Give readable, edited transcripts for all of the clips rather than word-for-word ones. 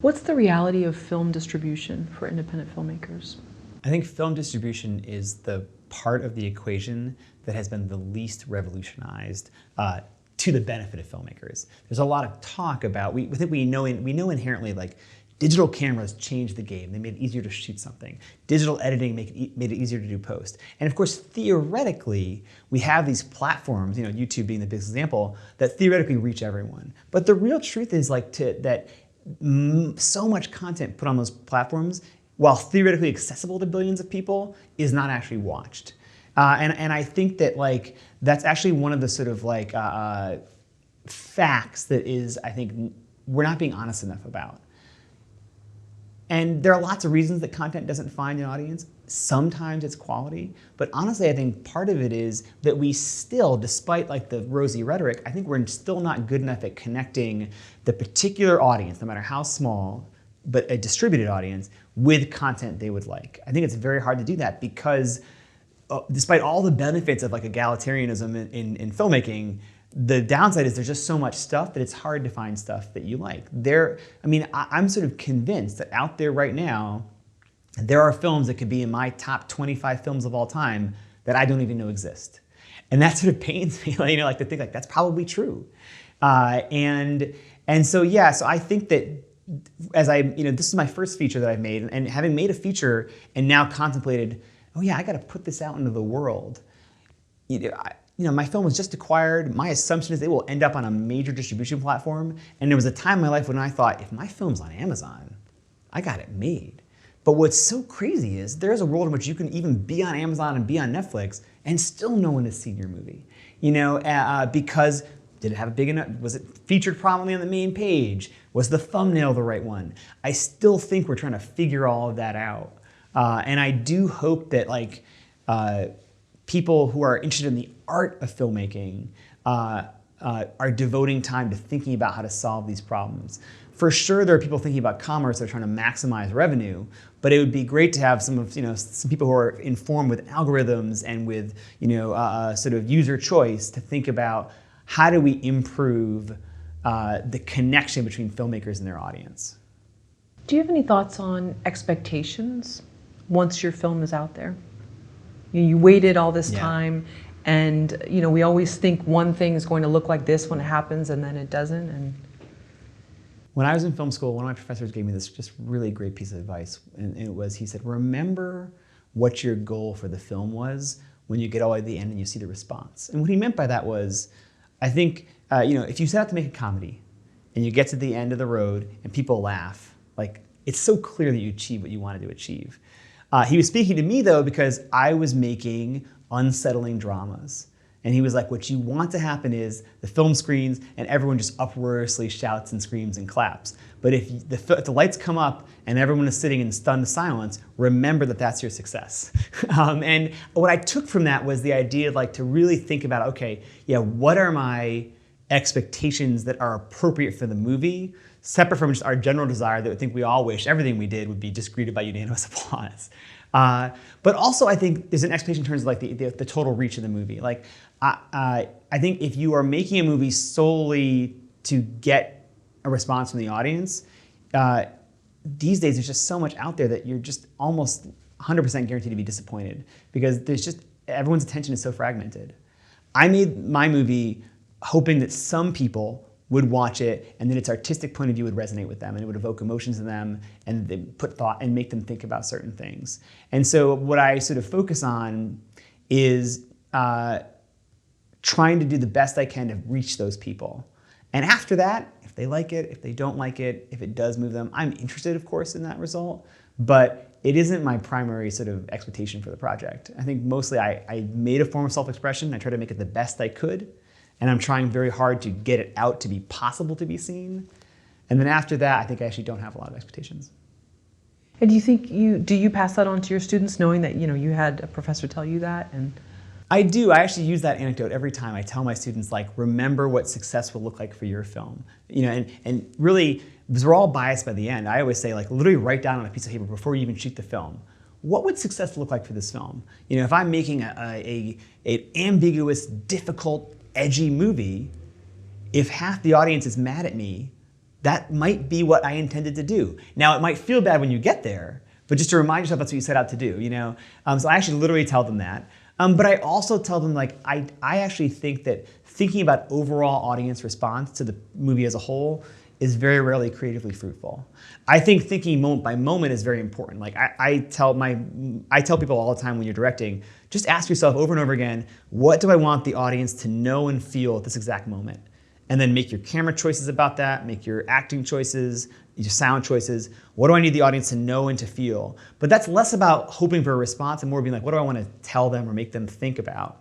What's the reality of film distribution for independent filmmakers? I think film distribution is the part of the equation that has been the least revolutionized to the benefit of filmmakers. There's a lot of talk about, we think we know inherently, like, digital cameras changed the game. They made it easier to shoot something. Digital editing made it easier to do post. And of course, theoretically, we have these platforms, YouTube being the biggest example, that theoretically reach everyone. But the real truth is that so much content put on those platforms, while theoretically accessible to billions of people, is not actually watched. And I think that that's actually one of the sort of facts that is, I think, we're not being honest enough about. And there are lots of reasons that content doesn't find an audience. Sometimes it's quality, but honestly, I think part of it is that we still, despite the rosy rhetoric, I think we're still not good enough at connecting the particular audience, no matter how small, but a distributed audience, with content they would like. I think it's very hard to do that because despite all the benefits of egalitarianism in filmmaking, the downside is there's just so much stuff that it's hard to find stuff that you like. I'm sort of convinced that out there right now, there are films that could be in my top 25 films of all time that I don't even know exist. And that sort of pains me, to think that's probably true. So I think that this is my first feature that I've made, and having made a feature and now contemplated, oh yeah, I got to put this out into the world. My film was just acquired. My assumption is they will end up on a major distribution platform. And there was a time in my life when I thought, if my film's on Amazon, I got it made. But what's so crazy is there's a world in which you can even be on Amazon and be on Netflix and still no one has seen your movie. Because did it have a big enough, was it featured prominently on the main page? Was the thumbnail the right one? I still think we're trying to figure all of that out. And I do hope that people who are interested in the art of filmmaking are devoting time to thinking about how to solve these problems. For sure, there are people thinking about commerce that are trying to maximize revenue, but it would be great to have some people who are informed with algorithms and with sort of user choice to think about how do we improve the connection between filmmakers and their audience. Do you have any thoughts on expectations once your film is out there? You waited all this time, and we always think one thing is going to look like this when it happens, and then it doesn't. And when I was in film school, one of my professors gave me this just really great piece of advice, and he said, remember what your goal for the film was when you get all the way to the end and you see the response. And what he meant by that was, I think, if you set out to make a comedy and you get to the end of the road and people laugh, it's so clear that you achieve what you wanted to achieve. He was speaking to me, though, because I was making unsettling dramas. And he was like, what you want to happen is the film screens and everyone just uproariously shouts and screams and claps. But if the lights come up and everyone is sitting in stunned silence, remember that that's your success. And what I took from that was the idea of to really think about, okay, what are my expectations that are appropriate for the movie, separate from just our general desire that I think we all wish everything we did would be just greeted by unanimous applause. But also I think there's an expectation in terms of the total reach of the movie. I think if you are making a movie solely to get a response from the audience, these days there's just so much out there that you're just almost 100% guaranteed to be disappointed because everyone's attention is so fragmented. I made my movie hoping that some people would watch it and that its artistic point of view would resonate with them and it would evoke emotions in them and they put thought and make them think about certain things. And so what I sort of focus on is trying to do the best I can to reach those people. And after that, if they like it, if they don't like it, if it does move them, I'm interested, of course, in that result, but it isn't my primary sort of expectation for the project. I think mostly I made a form of self-expression. I tried to make it the best I could. And I'm trying very hard to get it out to be possible to be seen. And then after that, I think I actually don't have a lot of expectations. And do you pass that on to your students, knowing that you had a professor tell you that? And I do. I actually use that anecdote every time. I tell my students, remember what success will look like for your film. And really, because we're all biased by the end, I always say, literally write down on a piece of paper before you even shoot the film, what would success look like for this film? If I'm making an ambiguous, difficult, edgy movie, if half the audience is mad at me, that might be what I intended to do. Now, it might feel bad when you get there, but just to remind yourself that's what you set out to do, you know? So I actually literally tell them that. But I also tell them, like, I actually think that thinking about overall audience response to the movie as a whole is very rarely creatively fruitful. I think thinking moment by moment is very important. Like I tell people all the time when you're directing, just ask yourself over and over again, what do I want the audience to know and feel at this exact moment? And then make your camera choices about that, make your acting choices, your sound choices. What do I need the audience to know and to feel? But that's less about hoping for a response and more being like, what do I want to tell them or make them think about?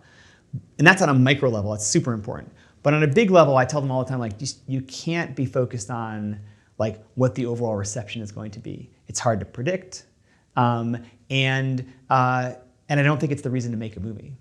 And that's on a micro level, it's super important. But on a big level, I tell them all the time, like, you can't be focused on like what the overall reception is going to be. It's hard to predict, and I don't think it's the reason to make a movie.